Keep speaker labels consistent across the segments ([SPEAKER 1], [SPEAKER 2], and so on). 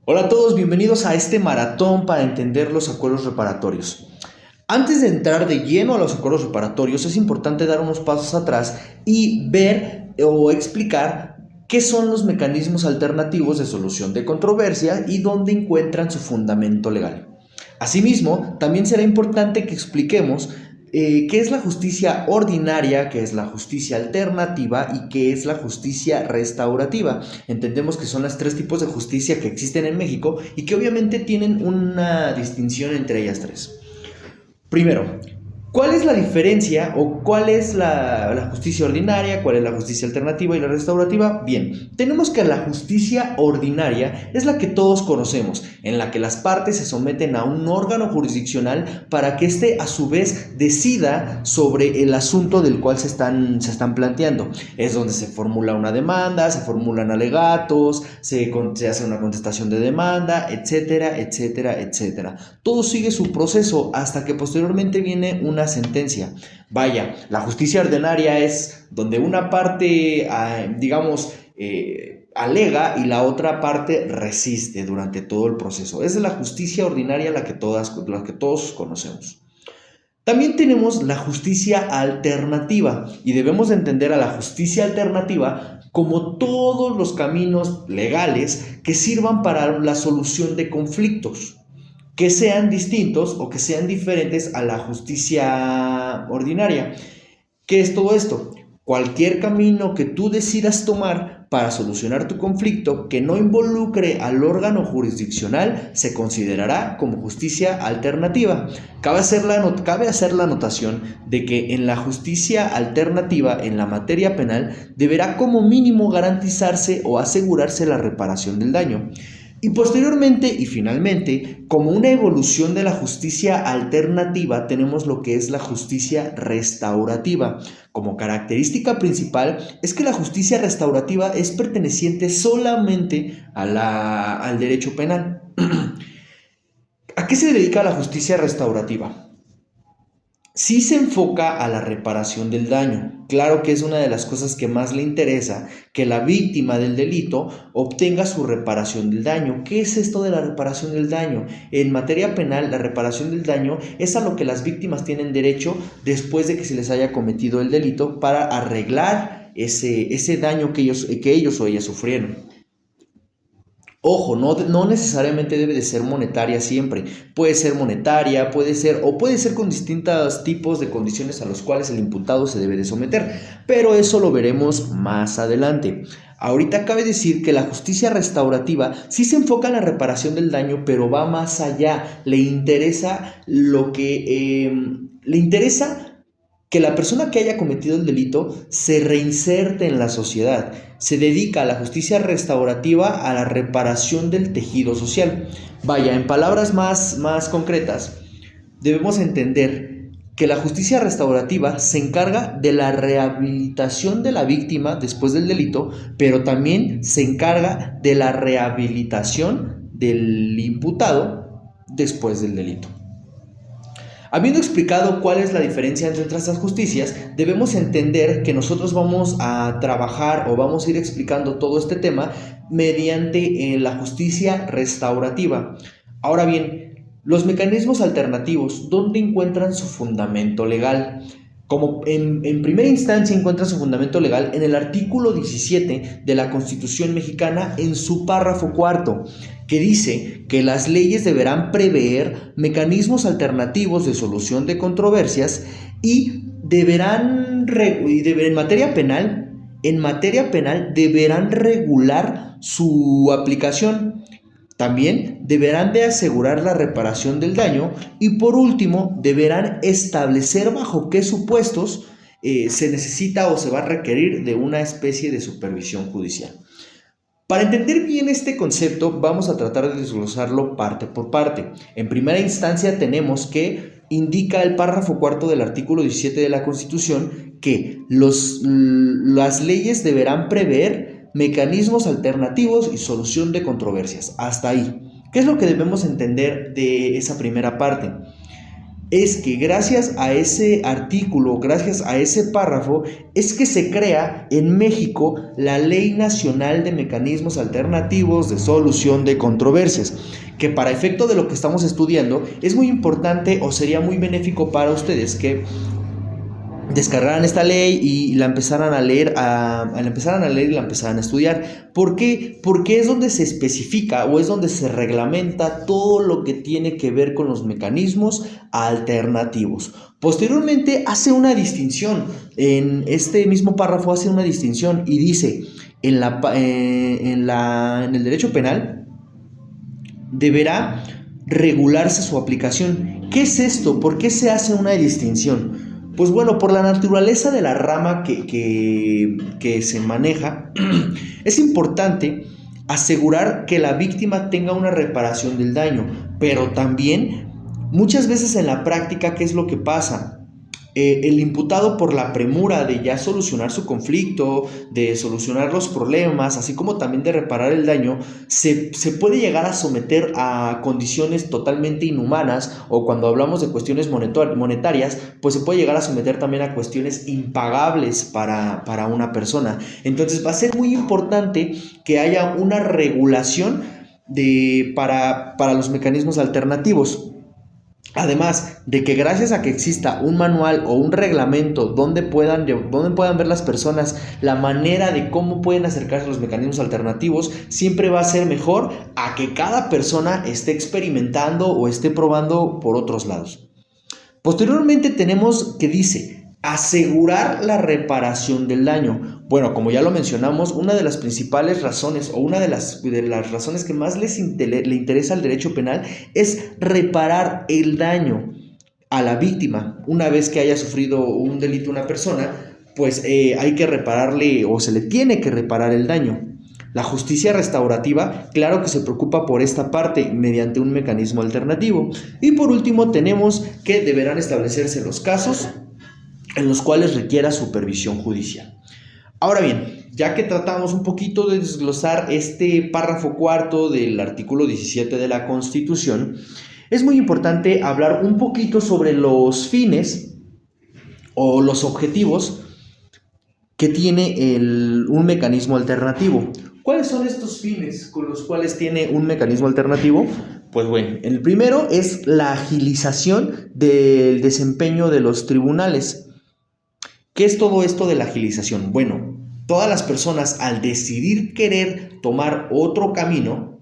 [SPEAKER 1] Hola a todos, bienvenidos a este maratón para entender los acuerdos reparatorios. Antes de entrar de lleno a los acuerdos reparatorios, es importante dar unos pasos atrás y ver o explicar qué son los mecanismos alternativos de solución de controversia y dónde encuentran su fundamento legal. Asimismo, también será importante que expliquemos qué es la justicia ordinaria, qué es la justicia alternativa y qué es la justicia restaurativa. Entendemos que son los tres tipos de justicia que existen en México y que obviamente tienen una distinción entre ellas tres. Primero, ¿cuál es la diferencia o cuál es la justicia ordinaria, cuál es la justicia alternativa y la restaurativa? Bien, tenemos que la justicia ordinaria es la que todos conocemos, en la que las partes se someten a un órgano jurisdiccional para que éste a su vez decida sobre el asunto del cual se están planteando. Es donde se formula una demanda, se formulan alegatos, se hace una contestación de demanda, etcétera, etcétera, etcétera. Todo sigue su proceso hasta que posteriormente viene una sentencia. Vaya, la justicia ordinaria es donde una parte, alega y la otra parte resiste durante todo el proceso. Esa es la justicia ordinaria la que todos conocemos. También tenemos la justicia alternativa y debemos entender a la justicia alternativa como todos los caminos legales que sirvan para la solución de conflictos que sean distintos o que sean diferentes a la justicia ordinaria. ¿Qué es todo esto? Cualquier camino que tú decidas tomar para solucionar tu conflicto que no involucre al órgano jurisdiccional se considerará como justicia alternativa. Cabe hacer la anotación de que en la justicia alternativa, en la materia penal, deberá como mínimo garantizarse o asegurarse la reparación del daño. Y posteriormente y finalmente, como una evolución de la justicia alternativa, tenemos lo que es la justicia restaurativa. Como característica principal es que la justicia restaurativa es perteneciente solamente al derecho penal. ¿A qué se dedica la justicia restaurativa? Sí se enfoca a la reparación del daño. Claro que es una de las cosas que más le interesa, que la víctima del delito obtenga su reparación del daño. ¿Qué es esto de la reparación del daño? En materia penal, la reparación del daño es a lo que las víctimas tienen derecho después de que se les haya cometido el delito para arreglar ese daño que ellos o ellas sufrieron. Ojo, no necesariamente debe de ser monetaria siempre. Puede ser monetaria, puede ser con distintos tipos de condiciones a los cuales el imputado se debe de someter. Pero eso lo veremos más adelante. Ahorita cabe decir que la justicia restaurativa sí se enfoca en la reparación del daño, pero va más allá. Le interesa que la persona que haya cometido el delito se reinserte en la sociedad. Se dedica a la justicia restaurativa a la reparación del tejido social. Vaya, en palabras más concretas, debemos entender que la justicia restaurativa se encarga de la rehabilitación de la víctima después del delito, pero también se encarga de la rehabilitación del imputado después del delito. Habiendo explicado cuál es la diferencia entre estas justicias, debemos entender que nosotros vamos a trabajar o vamos a ir explicando todo este tema mediante la justicia restaurativa. Ahora bien, los mecanismos alternativos, ¿dónde encuentran su fundamento legal? Como en primera instancia encuentra su fundamento legal en el artículo 17 de la Constitución mexicana en su párrafo cuarto, que dice que las leyes deberán prever mecanismos alternativos de solución de controversias y en materia penal deberán regular su aplicación. También deberán de asegurar la reparación del daño y por último deberán establecer bajo qué supuestos se necesita o se va a requerir de una especie de supervisión judicial. Para entender bien este concepto vamos a tratar de desglosarlo parte por parte. En primera instancia tenemos que indica el párrafo cuarto del artículo 17 de la Constitución que las leyes deberán prever mecanismos alternativos y solución de controversias. Hasta ahí. ¿Qué es lo que debemos entender de esa primera parte? es que gracias a ese artículo, gracias a ese párrafo, es que se crea en México la Ley Nacional de Mecanismos Alternativos de Solución de Controversias, que para efecto de lo que estamos estudiando es muy importante o sería muy benéfico para ustedes que descargaran esta ley y la empezaran a leer, y la empezaran a estudiar. ¿Por qué? Porque es donde se especifica o es donde se reglamenta todo lo que tiene que ver con los mecanismos alternativos. Posteriormente hace una distinción, en este mismo párrafo hace una distinción y dice, en el derecho penal deberá regularse su aplicación. ¿Qué es esto? ¿Por qué se hace una distinción? Pues bueno, por la naturaleza de la rama que se maneja, es importante asegurar que la víctima tenga una reparación del daño, pero también muchas veces en la práctica, ¿qué es lo que pasa? El imputado, por la premura de ya solucionar su conflicto, de solucionar los problemas, así como también de reparar el daño, se puede llegar a someter a condiciones totalmente inhumanas, o cuando hablamos de cuestiones monetarias, pues se puede llegar a someter también a cuestiones impagables para una persona. Entonces va a ser muy importante que haya una regulación para los mecanismos alternativos. Además de que gracias a que exista un manual o un reglamento donde puedan ver las personas la manera de cómo pueden acercarse a los mecanismos alternativos, siempre va a ser mejor a que cada persona esté experimentando o esté probando por otros lados. Posteriormente tenemos que dice asegurar la reparación del daño. Bueno, como ya lo mencionamos, una de las principales razones o una de las razones que más le interesa al derecho penal es reparar el daño a la víctima. Una vez que haya sufrido un delito una persona, pues hay que repararle o se le tiene que reparar el daño. La justicia restaurativa, claro que se preocupa por esta parte mediante un mecanismo alternativo. Y por último tenemos que deberán establecerse los casos en los cuales requiera supervisión judicial. Ahora bien, ya que tratamos un poquito de desglosar este párrafo cuarto del artículo 17 de la Constitución, es muy importante hablar un poquito sobre los fines o los objetivos que tiene un mecanismo alternativo. ¿Cuáles son estos fines con los cuales tiene un mecanismo alternativo? Pues bueno, el primero es la agilización del desempeño de los tribunales. ¿Qué es todo esto de la agilización? Bueno, todas las personas al decidir querer tomar otro camino,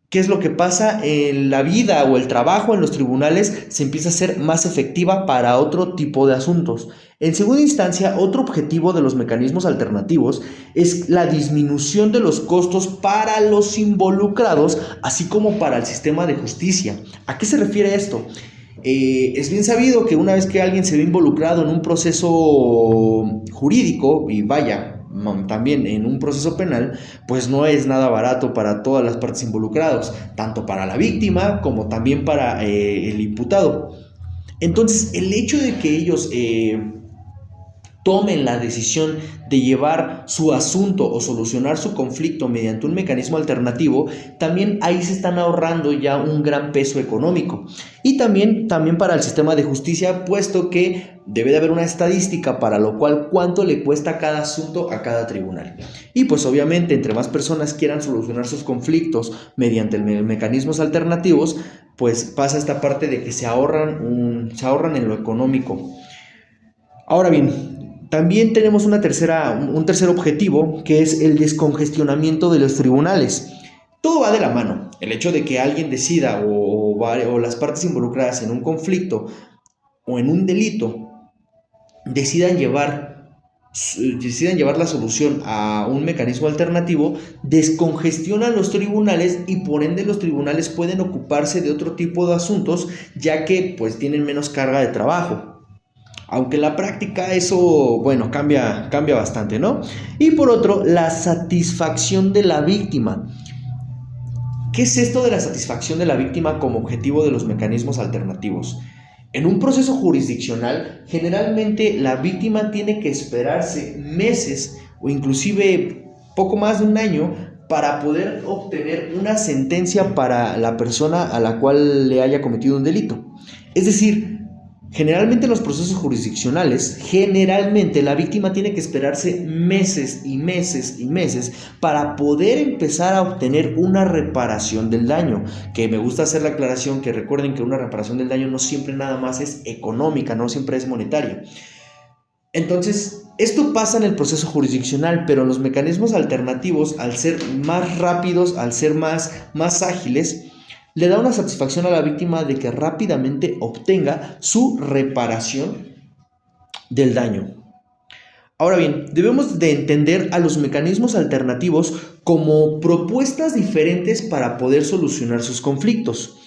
[SPEAKER 1] ¿qué es lo que pasa? En la vida o el trabajo en los tribunales se empieza a ser más efectiva para otro tipo de asuntos. En segunda instancia, otro objetivo de los mecanismos alternativos es la disminución de los costos para los involucrados, así como para el sistema de justicia. ¿A qué se refiere esto? Es bien sabido que una vez que alguien se ve involucrado en un proceso jurídico, y vaya, también en un proceso penal, pues no es nada barato para todas las partes involucradas, tanto para la víctima como también para el imputado. Entonces, el hecho de que ellos tomen la decisión de llevar su asunto o solucionar su conflicto mediante un mecanismo alternativo, también ahí se están ahorrando ya un gran peso económico. Y también para el sistema de justicia, puesto que debe de haber una estadística para lo cual cuánto le cuesta cada asunto a cada tribunal. Y pues obviamente entre más personas quieran solucionar sus conflictos mediante mecanismos alternativos, pues pasa esta parte de que se ahorran en lo económico. Ahora bien, también tenemos un tercer objetivo, que es el descongestionamiento de los tribunales. Todo va de la mano. El hecho de que alguien decida o las partes involucradas en un conflicto o en un delito decidan llevar la solución a un mecanismo alternativo, descongestiona los tribunales y por ende los tribunales pueden ocuparse de otro tipo de asuntos, ya que pues tienen menos carga de trabajo. Aunque en la práctica eso, bueno, cambia bastante, ¿no? Y por otro, la satisfacción de la víctima. ¿Qué es esto de la satisfacción de la víctima como objetivo de los mecanismos alternativos? En un proceso jurisdiccional, generalmente la víctima tiene que esperarse meses o inclusive poco más de un año para poder obtener una sentencia para la persona a la cual le haya cometido un delito. Es decir, generalmente en los procesos jurisdiccionales, la víctima tiene que esperarse meses y meses y meses para poder empezar a obtener una reparación del daño. Que me gusta hacer la aclaración que recuerden que una reparación del daño no siempre nada más es económica, no siempre es monetaria. Entonces, esto pasa en el proceso jurisdiccional, pero los mecanismos alternativos, al ser más rápidos, al ser más ágiles, le da una satisfacción a la víctima de que rápidamente obtenga su reparación del daño. Ahora bien, debemos de entender a los mecanismos alternativos como propuestas diferentes para poder solucionar sus conflictos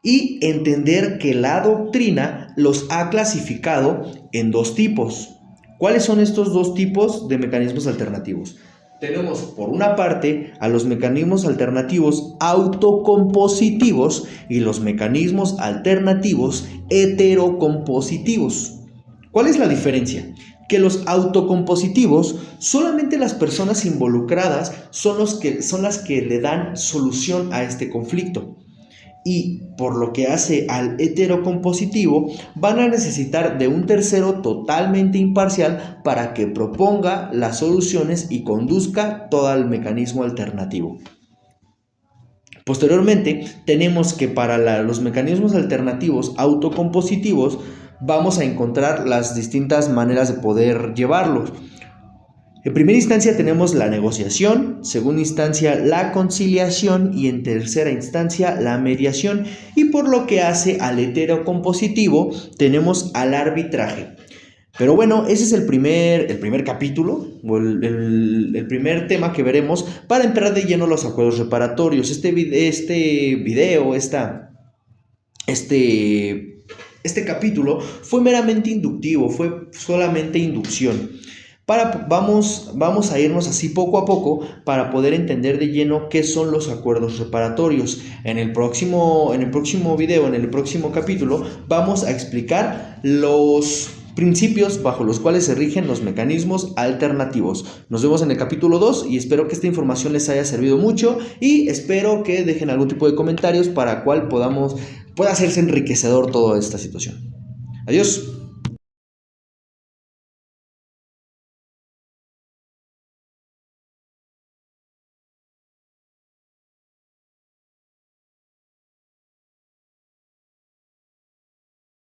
[SPEAKER 1] y entender que la doctrina los ha clasificado en dos tipos. ¿Cuáles son estos dos tipos de mecanismos alternativos? Tenemos por una parte a los mecanismos alternativos autocompositivos y los mecanismos alternativos heterocompositivos. ¿Cuál es la diferencia? Que los autocompositivos, solamente las personas involucradas son las que le dan solución a este conflicto. Y por lo que hace al heterocompositivo, van a necesitar de un tercero totalmente imparcial para que proponga las soluciones y conduzca todo el mecanismo alternativo. Posteriormente, tenemos que para los mecanismos alternativos autocompositivos vamos a encontrar las distintas maneras de poder llevarlos. En primera instancia tenemos la negociación, segunda instancia la conciliación y en tercera instancia la mediación. Y por lo que hace al heterocompositivo tenemos al arbitraje. Pero bueno, ese es el primer capítulo, o el primer tema que veremos para entrar de lleno los acuerdos reparatorios. Este capítulo fue meramente inductivo, fue solamente inducción. Vamos a irnos así poco a poco para poder entender de lleno qué son los acuerdos reparatorios. En el próximo video, en el próximo capítulo, vamos a explicar los principios bajo los cuales se rigen los mecanismos alternativos. Nos vemos en el capítulo 2 y espero que esta información les haya servido mucho y espero que dejen algún tipo de comentarios para cual pueda hacerse enriquecedor toda esta situación. Adiós.